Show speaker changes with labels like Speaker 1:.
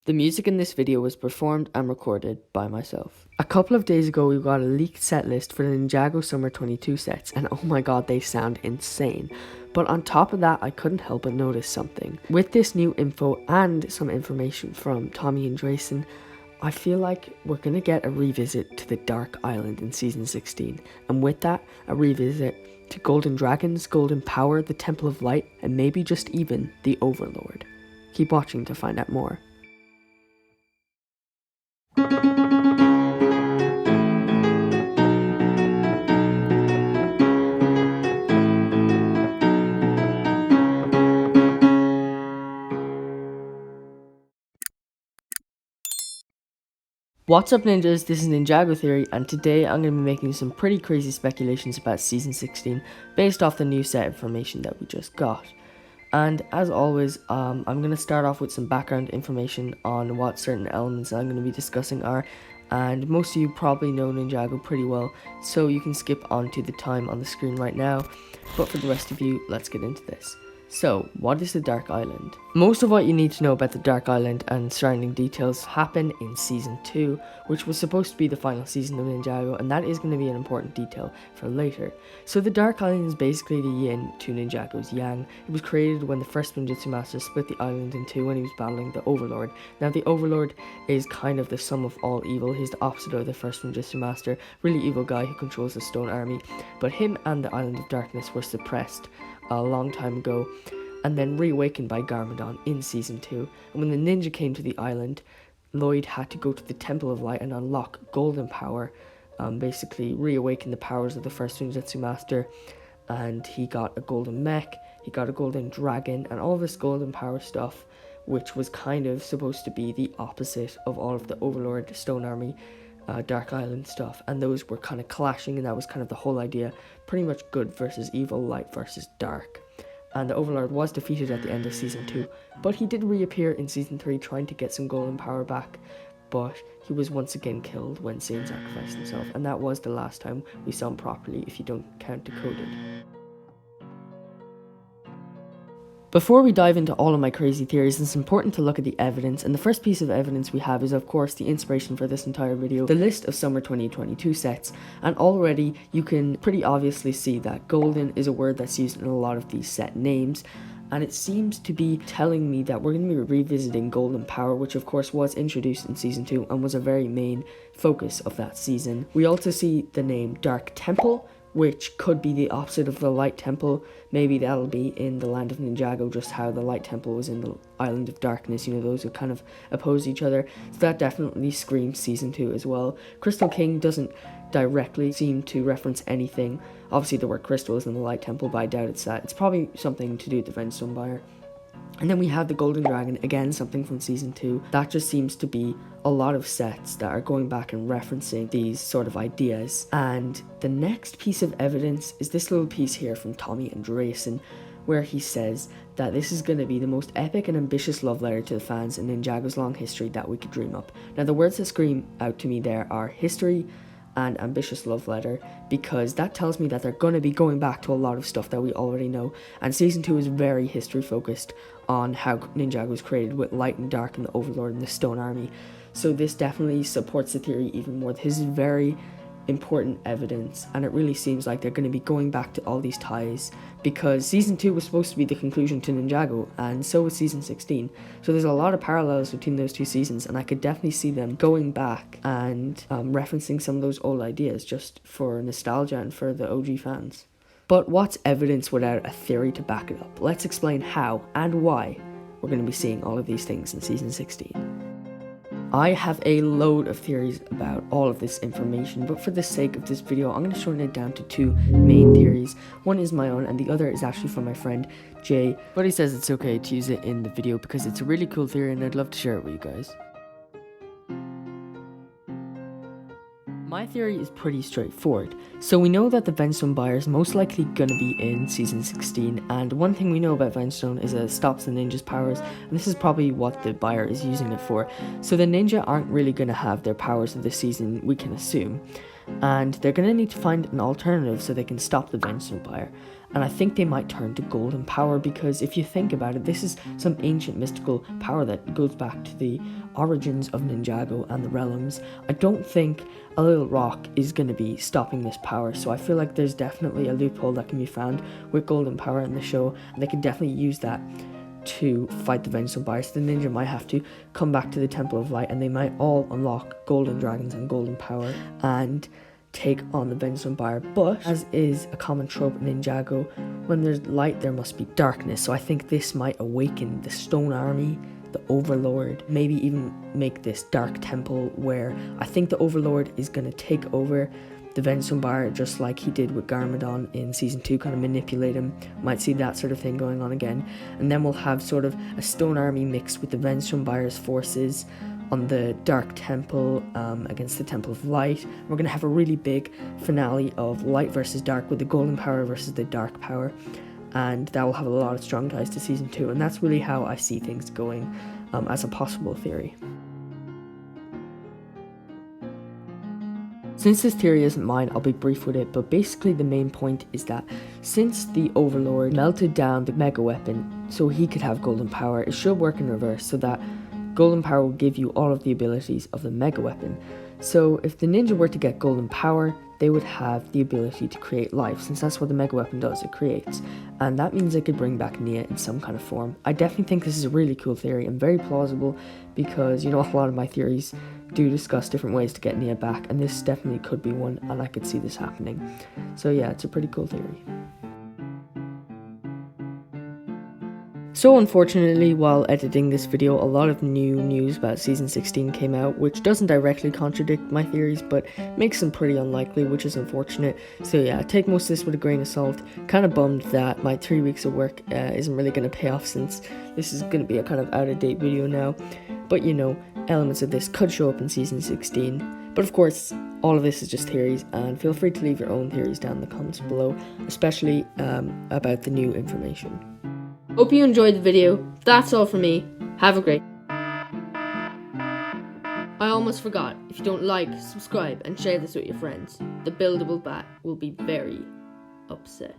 Speaker 1: The music in this video was performed and recorded by myself. A couple of days ago we got a leaked set list for the Ninjago Summer 22 sets, and oh my god, they sound insane. But on top of that, I couldn't help but notice something. With this new info and some information from Tommy and Drayson, I feel like we're gonna get a revisit to the Dark Island in Season 16, and with that, a revisit to Golden Dragons, Golden Power, the Temple of Light, and maybe just even the Overlord. Keep watching to find out more. What's up ninjas, this is Ninjago Theory, and today I'm going to be making some pretty crazy speculations about Season 16 based off the new set information that we just got. And as always, I'm going to start off with some background information on what certain elements I'm going to be discussing are, and most of you probably know Ninjago pretty well, so you can skip on to the time on the screen right now, but for the rest of you, let's get into this. So, what is the Dark Island? Most of what you need to know about the Dark Island and surrounding details happen in Season 2, which was supposed to be the final season of Ninjago, and that is going to be an important detail for later. So the Dark Island is basically the yin to Ninjago's yang. It was created when the first Ninjutsu Master split the island in two when he was battling the Overlord. Now the Overlord is kind of the sum of all evil. He's the opposite of the first Ninjutsu Master, really evil guy who controls the stone army, but him and the Island of Darkness were suppressed a long time ago and then reawakened by Garmadon in Season 2. And when the ninja came to the island, Lloyd had to go to the Temple of Light and unlock Golden Power, basically reawaken the powers of the first Ninjutsu Master, and he got a golden mech, he got a golden dragon, and all this golden power stuff, which was kind of supposed to be the opposite of all of the Overlord, Stone Army, Dark Island stuff, and those were kind of clashing, and that was kind of the whole idea, pretty much good versus evil, light versus dark. And the Overlord was defeated at the end of Season 2, but he did reappear in Season 3 trying to get some golden power back, but he was once again killed when Satan sacrificed himself, and that was the last time we saw him properly if you don't count Decoded. Before we dive into all of my crazy theories, it's important to look at the evidence, and the first piece of evidence we have is of course the inspiration for this entire video, the list of Summer 2022 sets, and already you can pretty obviously see that golden is a word that's used in a lot of these set names, and it seems to be telling me that we're going to be revisiting Golden Power, which of course was introduced in Season 2 and was a very main focus of that season. We also see the name Dark Temple, which could be the opposite of the Light Temple. Maybe that'll be in the land of Ninjago, just how the Light Temple was in the Island of Darkness, you know, those who kind of oppose each other. So that definitely screams Season 2 as well. Crystal King doesn't directly seem to reference anything. Obviously the word crystal is in the Light Temple, but I doubt it's that. It's probably something to do with the Venstone Buyer. And then we have the Golden Dragon, again something from Season 2. That just seems to be a lot of sets that are going back and referencing these sort of ideas. And the next piece of evidence is this little piece here from Tommy and Drayson, where he says that this is going to be the most epic and ambitious love letter to the fans in Ninjago's long history that we could dream up. Now the words that scream out to me there are history and ambitious love letter, because that tells me that they're going to be going back to a lot of stuff that we already know, and Season 2 is very history focused on how Ninjago was created with light and dark and the Overlord and the Stone Army. So this definitely supports the theory even more. This is very important evidence, and it really seems like they're going to be going back to all these ties, because Season 2 was supposed to be the conclusion to Ninjago, and so was Season 16. So there's a lot of parallels between those two seasons, and I could definitely see them going back and referencing some of those old ideas just for nostalgia and for the OG fans. But what's evidence without a theory to back it up? Let's explain how and why we're going to be seeing all of these things in Season 16. I have a load of theories about all of this information, but for the sake of this video, I'm going to shorten it down to two main theories. One is my own, and the other is actually from my friend Jay, but he says it's okay to use it in the video because it's a really cool theory and I'd love to share it with you guys. My theory is pretty straightforward. So we know that the Venstone Buyer is most likely going to be in Season 16, and one thing we know about Venstone is that it stops the ninja's powers, and this is probably what the Buyer is using it for. So the ninja aren't really going to have their powers of this season, we can assume, and they're going to need to find an alternative so they can stop the Venstone Buyer. And I think they might turn to golden power, because if you think about it, this is some ancient mystical power that goes back to the origins of Ninjago and the realms. I don't think a little rock is going to be stopping this power, so I feel like there's definitely a loophole that can be found with golden power in the show, and they can definitely use that to fight the Vengeful Buyers. The ninja might have to come back to the Temple of Light, and they might all unlock golden dragons and golden power and take on the Vengeful Buyer. But as is a common trope in Ninjago, when there's light there must be darkness, so I think this might awaken the Stone Army, the Overlord, maybe even make this dark temple where I think the Overlord is going to take over the Vengeful Buyer, just like he did with Garmadon in season 2, kind of manipulate him. Might see that sort of thing going on again, and then we'll have sort of a Stone Army mixed with the Vengeful Buyer's forces on the Dark Temple against the Temple of Light. We're going to have a really big finale of light versus dark, with the golden power versus the dark power, and that will have a lot of strong ties to season 2, and that's really how I see things going as a possible theory. Since this theory isn't mine, I'll be brief with it, but basically the main point is that since the Overlord melted down the mega weapon so he could have golden power, it should work in reverse, so that golden power will give you all of the abilities of the mega weapon. So if the ninja were to get golden power, they would have the ability to create life, since that's what the mega weapon does, it creates. And that means they could bring back Nia in some kind of form. I definitely think this is a really cool theory and very plausible, because, you know, a lot of my theories do discuss different ways to get Nia back, and this definitely could be one, and I could see this happening. So yeah, it's a pretty cool theory. So unfortunately, while editing this video, a lot of new news about season 16 came out, which doesn't directly contradict my theories, but makes them pretty unlikely, which is unfortunate. So yeah, take most of this with a grain of salt. Kind of bummed that my 3 weeks of work isn't really going to pay off, since this is going to be a kind of out-of-date video now. But you know, elements of this could show up in season 16. But of course, all of this is just theories, and feel free to leave your own theories down in the comments below, especially about the new information. Hope you enjoyed the video. That's all from me. Have a great... I almost forgot, if you don't like, subscribe and share this with your friends, the buildable bat will be very upset.